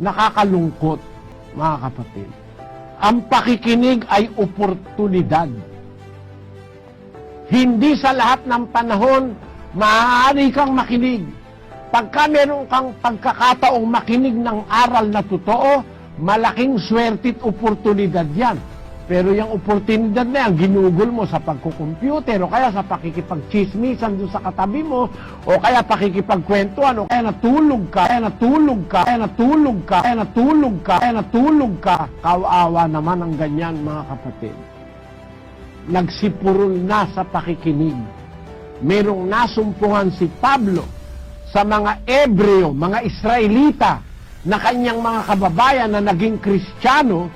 nakakalungkot, mga kapatid. Ang pakikinig ay oportunidad. Hindi sa lahat ng panahon, maaari kang makinig. Pagka meron kang pagkakataong makinig ng aral na totoo, malaking swerte't oportunidad yan. Pero yung oportunidad na yan, ginugol mo sa pagkukomputer, o kaya sa pakikipagchismisan doon sa katabi mo, o kaya pakikipagkwentuhan, o kaya natulog ka, kawawa naman ang ganyan, mga kapatid. Nagsipurol na sa pakikinig. Merong nasumpungan si Pablo sa mga Ebreo, mga Israelita, na kanyang mga kababayan na naging Kristiyano.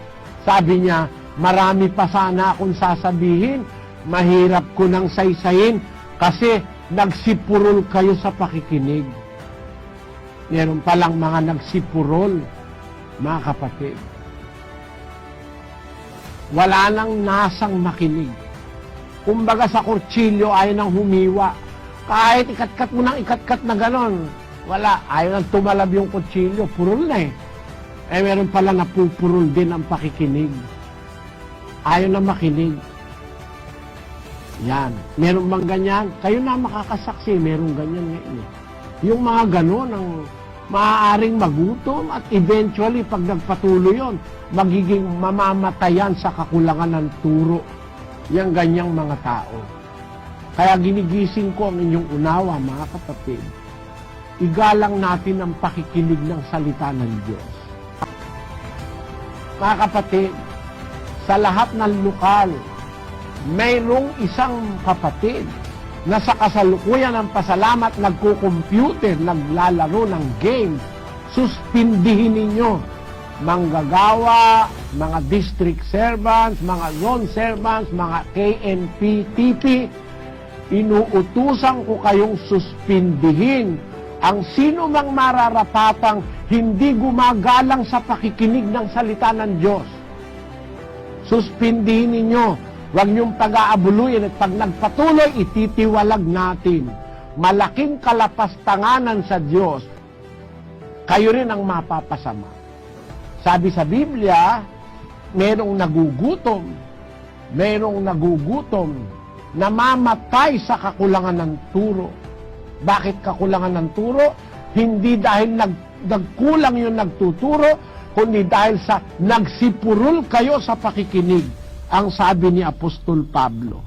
Sabi niya, marami pa sana akong sasabihin, mahirap ko nang saysayin kasi nagsipurol kayo sa pakikinig. Meron palang mga nagsipurol, mga kapatid. Wala nang nasang makinig. Kumbaga sa kurtsilyo, ayaw nang humiwa. Kahit ikatkat mo nang ikatkat na ganon, wala, ayaw nang tumalab yung kutsilyo, purol na eh. Meron pala napupurol din ang pakikinig. Ayaw na makinig. Yan. Meron bang ganyan? Kayo na makakasaksi, meron ganyan ngayon eh. Yung mga ganon, ang maaaring magutom at eventually, pag nagpatuloy yun, magiging mamamatayan sa kakulangan ng turo. Yang ganyang mga tao. Kaya ginigising ko ang inyong unawa, mga kapatid. Igalang natin ang pakikinig ng salita ng Diyos. Mga kapatid, sa lahat ng lokal, mayroong isang kapatid na sa kasalukuyan ng pasalamat nagko-computer, naglalaro ng game. Suspindihin ninyo, manggagawa, mga district servants, mga zone servants, mga KNP, TP, inuutusan ko kayong suspindihin ang sino mang mararapatang hindi gumagalang sa pakikinig ng salita ng Diyos. Suspindihin ninyo. Huwag niyong pag-aabuluin at pag nagpatuloy, ititiwalag natin. Malaking kalapastanganan sa Diyos. Kayo rin ang mapapasama. Sabi sa Biblia, merong nagugutom, namamatay sa kakulangan ng turo. Bakit kakulangan ng turo? Hindi dahil nagkulang yung nagtuturo, kundi dahil sa nagsipurol kayo sa pakikinig, ang sabi ni Apostol Pablo.